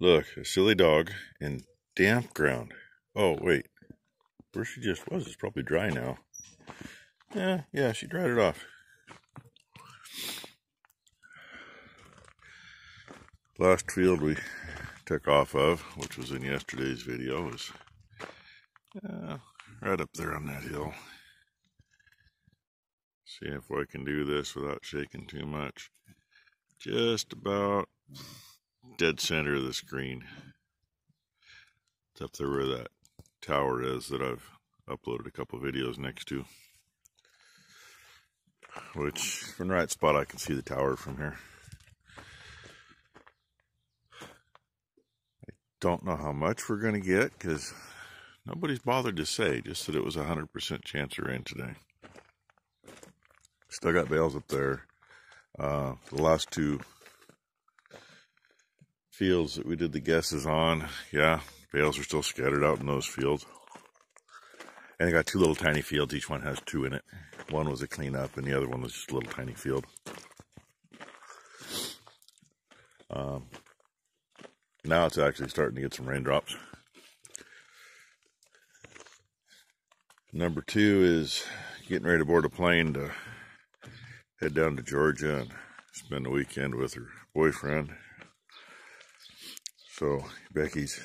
Look, a silly dog in damp ground. Oh, wait. Where she just was is probably dry now. Yeah, she dried it off. Last field we took off of, which was in yesterday's video, was right up there on that hill. See if I can do this without shaking too much. Just about dead center of the screen. It's up there where that tower is that I've uploaded a couple videos next to. Which, from the right spot, I can see the tower from here. I don't know how much we're going to get, because nobody's bothered to say, just that it was a 100% chance of rain today. Still got bales up there. The last two fields that we did the guesses on, yeah, bales are still scattered out in those fields. And I got two little tiny fields, each one has two in it. One was a cleanup and the other one was just a little tiny field. Now it's actually starting to get some raindrops. Number two is getting ready to board a plane to head down to Georgia and spend the weekend with her boyfriend. So Becky's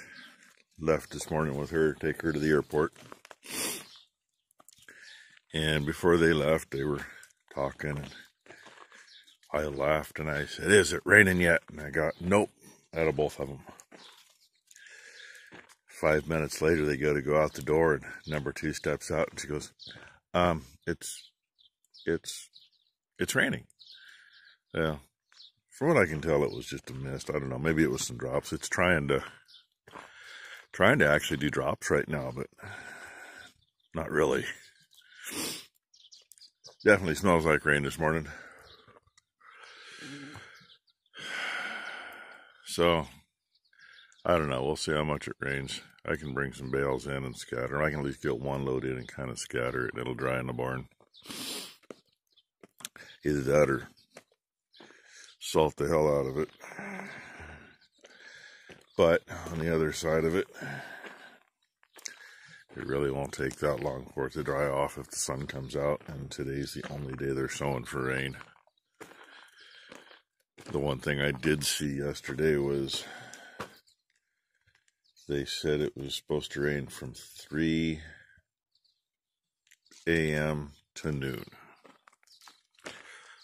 left this morning with her, take her to the airport. And before they left, they were talking, and I laughed and I said, "Is it raining yet?" And I got, "Nope," out of both of them. 5 minutes later, they go to go out the door, and number two steps out, and she goes, it's raining." Yeah, from what I can tell, it was just a mist. I don't know, maybe it was some drops. It's trying to actually do drops right now, but not really. Definitely smells like rain this morning. So, I don't know. We'll see how much it rains. I can bring some bales in and scatter. I can at least get one load in and kind of scatter it, and it'll dry in the barn. Either that or salt the hell out of it. But on the other side of it, it really won't take that long for it to dry off if the sun comes out, and today's the only day they're showing for rain. The one thing I did see yesterday was they said it was supposed to rain from 3 a.m. to noon.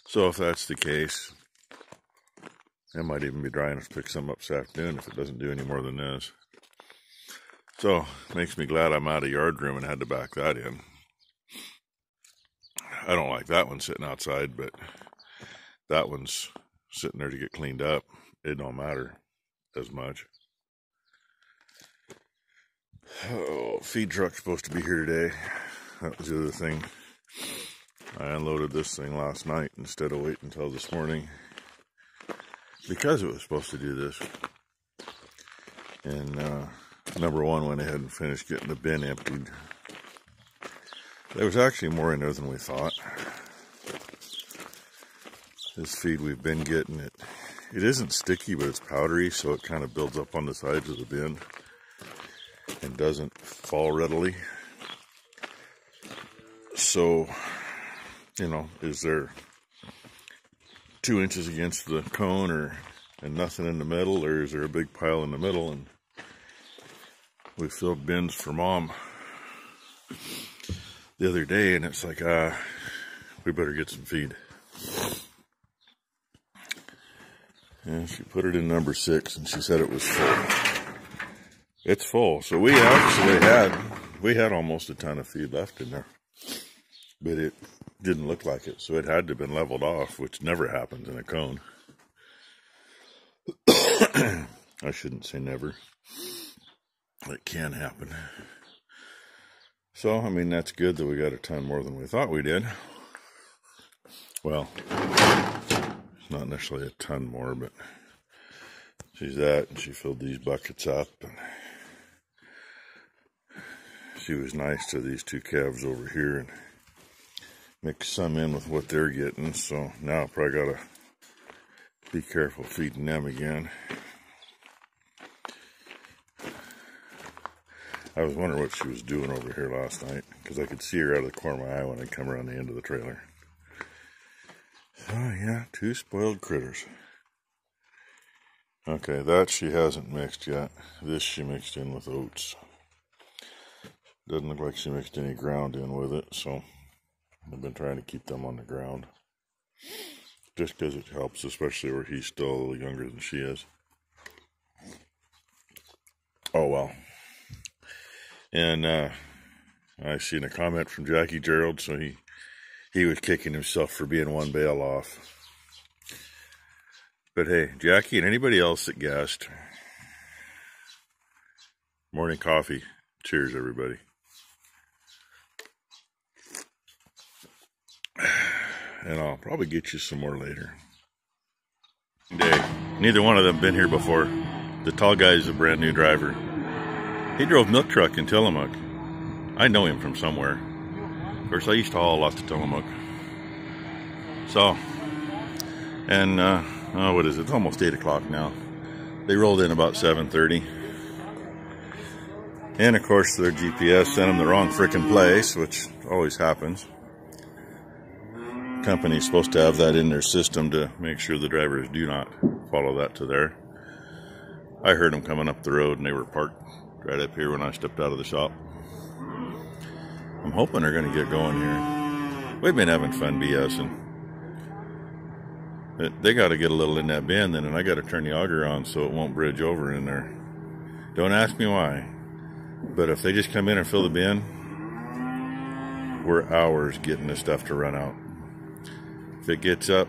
So if that's the case, it might even be dry enough to pick some up this afternoon if it doesn't do any more than this. So, makes me glad I'm out of yard room and had to back that in. I don't like that one sitting outside, but that one's sitting there to get cleaned up. It don't matter as much. Oh, feed truck's supposed to be here today. That was the other thing. I unloaded this thing last night instead of waiting until this morning, because it was supposed to do this. And number one went ahead and finished getting the bin emptied. There was actually more in there than we thought. This feed we've been getting, it isn't sticky, but it's powdery, so it kind of builds up on the sides of the bin and doesn't fall readily. So, you know, is there 2 inches against the cone and nothing in the middle, or is there a big pile in the middle? And we filled bins for Mom the other day, and it's like, we better get some feed. And she put it in number 6, and she said it was full. It's full. So we actually had almost a ton of feed left in there, but it didn't look like it, so it had to have been leveled off, which never happens in a cone. I shouldn't say never. It can happen. So, I mean, that's good that we got a ton more than we thought we did. Well, it's not necessarily a ton more, but she's that, and she filled these buckets up, and she was nice to these two calves over here and mixed some in with what they're getting. So now I probably gotta be careful feeding them again. I was wondering what she was doing over here last night, because I could see her out of the corner of my eye when I come around the end of the trailer. Oh yeah, 2 spoiled critters. Okay, that she hasn't mixed yet. This she mixed in with oats. Doesn't look like she mixed any ground in with it, so I've been trying to keep them on the ground. Just because it helps, especially where he's still a little younger than she is. Oh well. And I seen a comment from Jackie Gerald, so he was kicking himself for being 1 bale off. But hey, Jackie and anybody else that guessed, morning coffee. Cheers, everybody. And I'll probably get you some more later. Neither one of them been here before. The tall guy is a brand new driver. He drove milk truck in Tillamook. I know him from somewhere. Of course, I used to haul lots to Tillamook. So, and what is it? It's almost 8 o'clock now. They rolled in about 7:30. And of course, their GPS sent them the wrong frickin' place, which always happens. Company's supposed to have that in their system to make sure the drivers do not follow that to there. I heard them coming up the road and they were parked right up here when I stepped out of the shop. I'm hoping they're going to get going here. We've been having fun BSing. But they got to get a little in that bend then, and I got to turn the auger on so it won't bridge over in there. Don't ask me why. But if they just come in and fill the bin, we're hours getting this stuff to run out. If it gets up,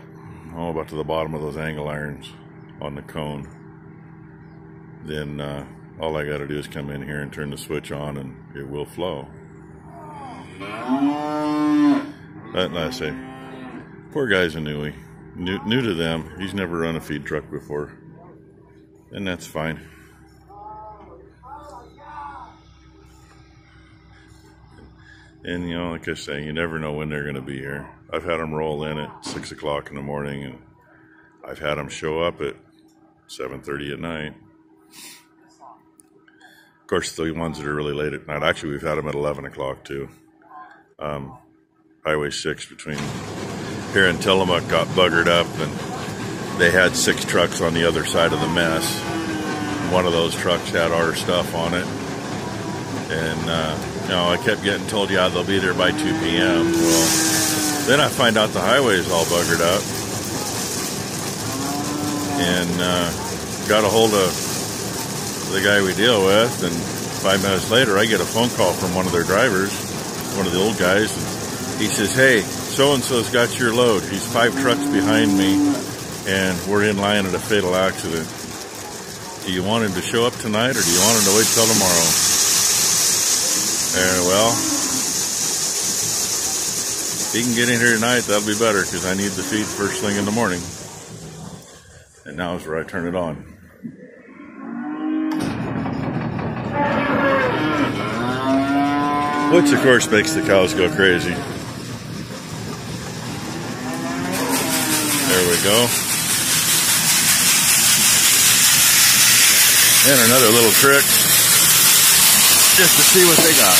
about to the bottom of those angle irons on the cone, then all I got to do is come in here and turn the switch on and it will flow. But like I say, poor guy's a newie. New to them. He's never run a feed truck before. And that's fine. And, you know, like I say, you never know when they're going to be here. I've had them roll in at 6 o'clock in the morning, and I've had them show up at 7:30 at night. Of course, the ones that are really late at night, actually, we've had them at 11 o'clock, too. Highway 6 between here and Tillamook got buggered up, and they had 6 trucks on the other side of the mess. One of those trucks had our stuff on it. And, you know, I kept getting told, yeah, they'll be there by 2 p.m. Well, then I find out the highway is all buggered up. And got a hold of the guy we deal with, and 5 minutes later I get a phone call from one of their drivers, one of the old guys, and he says, hey, so-and-so's got your load. He's 5 trucks behind me, and we're in line at a fatal accident. Do you want him to show up tonight, or do you want him to wait till tomorrow? Well, if he can get in here tonight, that'll be better, because I need the feed first thing in the morning. And now is where I turn it on. Which, of course, makes the cows go crazy. There we go. And another little trick, just to see what they got.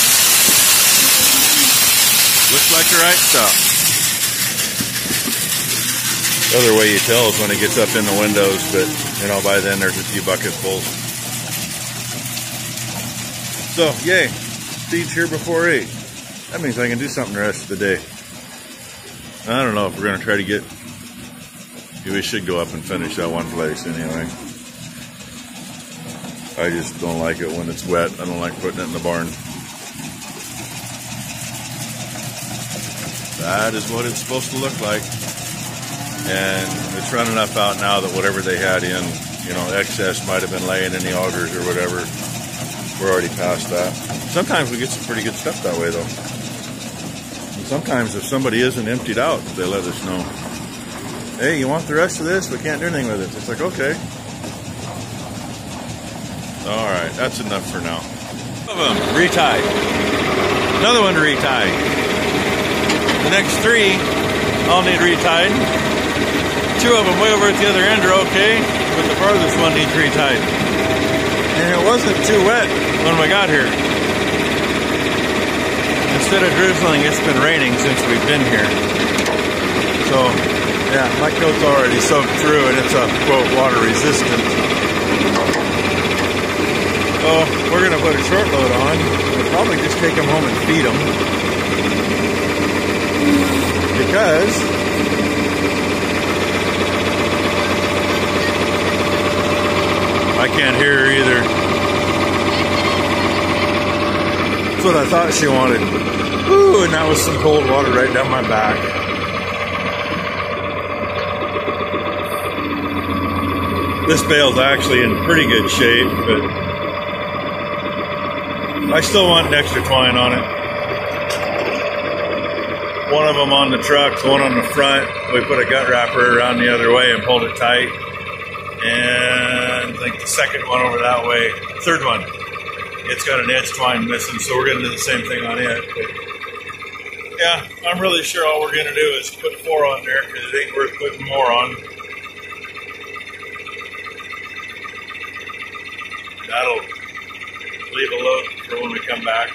Looks like the right stuff. The other way you tell is when it gets up in the windows, but, you know, by then there's a few bucketfuls. So, yay. Feed's here before 8. That means I can do something the rest of the day. I don't know if we're going to try to get... We should go up and finish that one place anyway. I just don't like it when it's wet. I don't like putting it in the barn. That is what it's supposed to look like. And it's running enough out now that whatever they had in, you know, excess might have been laying in the augers or whatever. We're already past that. Sometimes we get some pretty good stuff that way, though. And sometimes if somebody isn't emptied out, they let us know. Hey, you want the rest of this? We can't do anything with it. It's like, okay. All right, that's enough for now. One of them retied. Another one retied. The next 3 all need retied. 2 of them way over at the other end are okay, but the farthest one needs retied. And it wasn't too wet when we got here. Instead of drizzling, it's been raining since we've been here. So, yeah, my coat's already soaked through and it's a, quote, water resistant. So, we're going to put a short load on. We'll probably just take them home and feed them. Because I can't hear her either. That's what I thought she wanted. Ooh, and that was some cold water right down my back. This bale's actually in pretty good shape, but I still want an extra twine on it. One of them on the truck, one on the front. We put a gut wrapper around the other way and pulled it tight. And I think the second one over that way, third one, it's got an edge twine missing, so we're going to do the same thing on it. But yeah, I'm really sure all we're going to do is put 4 on there because it ain't worth putting more on. That'll leave a load for when we come back,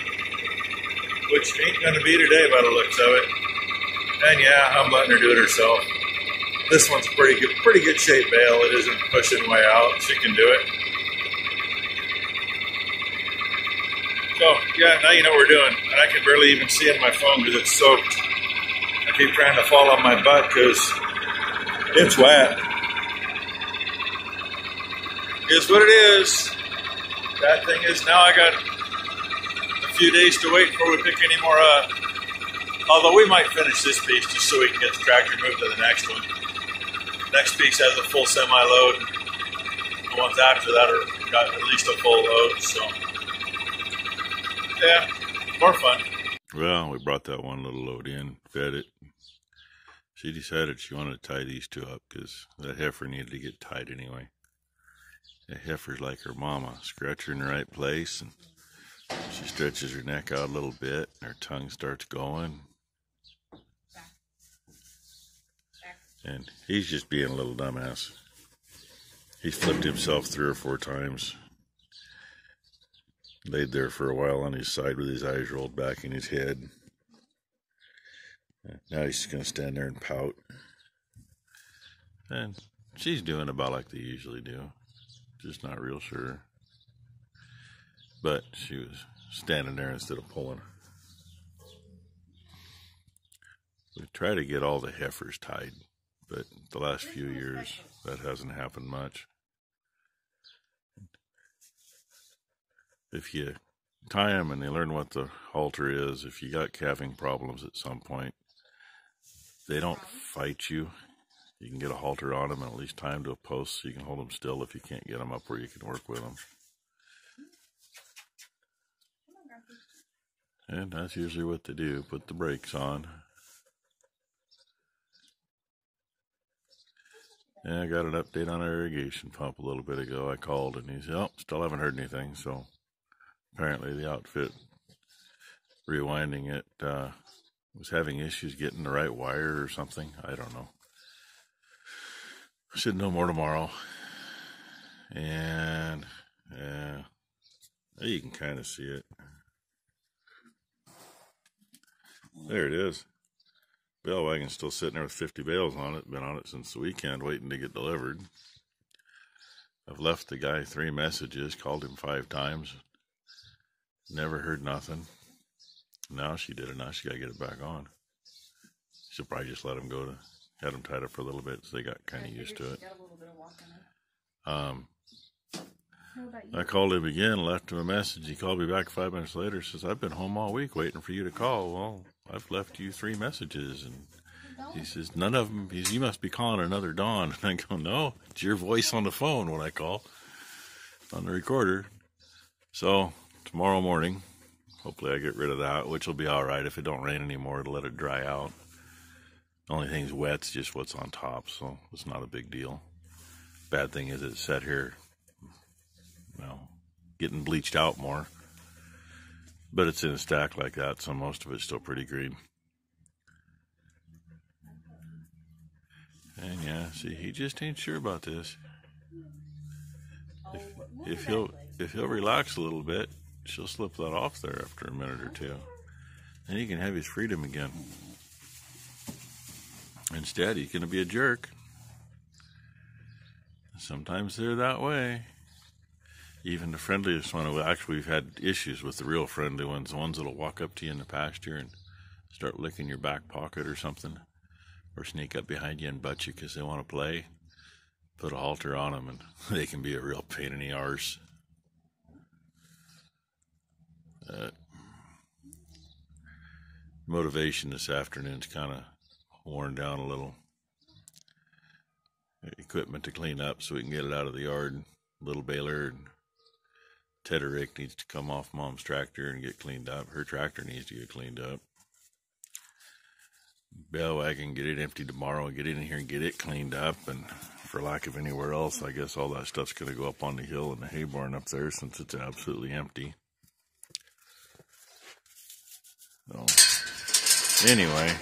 which ain't going to be today by the looks of it. And yeah, I'm letting her do it herself. This one's pretty good shape bale. It isn't pushing way out. She can do it. So yeah, now you know what we're doing. And I can barely even see it in my phone because it's soaked. I keep trying to fall on my butt because it's wet. Is what it is. Bad thing is now I got a few days to wait before we pick any more up. Although we might finish this piece just so we can get the tractor moved to the next one. Next piece has a full semi-load. The ones after that are got at least a full load, so yeah, more fun. Well, we brought that one little load in, fed it. She decided she wanted to tie these 2 up because that heifer needed to get tied anyway. That heifer's like her mama, scratch her in the right place, and she stretches her neck out a little bit, and her tongue starts going. And he's just being a little dumbass. He's flipped himself 3 or 4 times. Laid there for a while on his side with his eyes rolled back in his head. Now he's just going to stand there and pout. And she's doing about like they usually do. Just not real sure. But she was standing there instead of pulling. We try to get all the heifers tied. But the last few years, that hasn't happened much. If you tie them and they learn what the halter is, if you got calving problems at some point, they don't fight you. You can get a halter on them and at least tie them to a post so you can hold them still if you can't get them up where you can work with them. And that's usually what they do, put the brakes on. Yeah, I got an update on our irrigation pump a little bit ago. I called and he said, oh, still haven't heard anything. So apparently the outfit rewinding it was having issues getting the right wire or something. I don't know. Should know more tomorrow. And yeah, you can kind of see it. There it is. Bale wagon's still sitting there with 50 bales on it. Been on it since the weekend waiting to get delivered. I've left the guy 3 messages, called him 5 times. Never heard nothing. Now she did it. Now she got to get it back on. She'll probably just let him go to, had him tied up for a little bit so they got kind of used to it. I called him again, left him a message. He called me back 5 minutes later, says, I've been home all week waiting for you to call. Well, I've left you 3 messages. And he says, none of them, you must be calling another Dawn. And I go, no, it's your voice on the phone when I call on the recorder. So tomorrow morning, hopefully I get rid of that, which will be all right. If it don't rain anymore, it'll let it dry out. The only thing's wet's just what's on top, so it's not a big deal. Bad thing is it's set here, well, getting bleached out more. But it's in a stack like that, so most of it's still pretty green. And yeah, see, he just ain't sure about this. If he'll relax a little bit, she'll slip that off there after a minute or two. and he can have his freedom again. Instead, he's going to be a jerk. Sometimes they're that way. Even the friendliest one, actually we've had issues with the real friendly ones, the ones that'll walk up to you in the pasture and start licking your back pocket or something, or sneak up behind you and butt you because they want to play. Put a halter on them, and they can be a real pain in the arse. Motivation this afternoon's kind of worn down a little. Equipment to clean up so we can get it out of the yard. Little baler and tedder rake needs to come off Mom's tractor and get cleaned up. Her tractor needs to get cleaned up. Bell wagon, get it emptied tomorrow and get in here and get it cleaned up. And for lack of anywhere else, I guess all that stuff's going to go up on the hill in the hay barn up there since it's absolutely empty. So, anyway,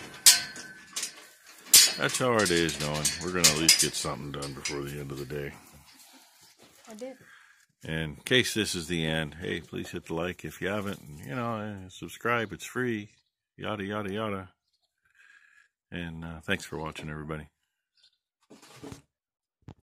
that's how our day is going. We're going to at least get something done before the end of the day. I did. And in case this is the end, hey, please hit the like if you haven't. And, subscribe. It's free. Yada, yada, yada. And thanks for watching, everybody.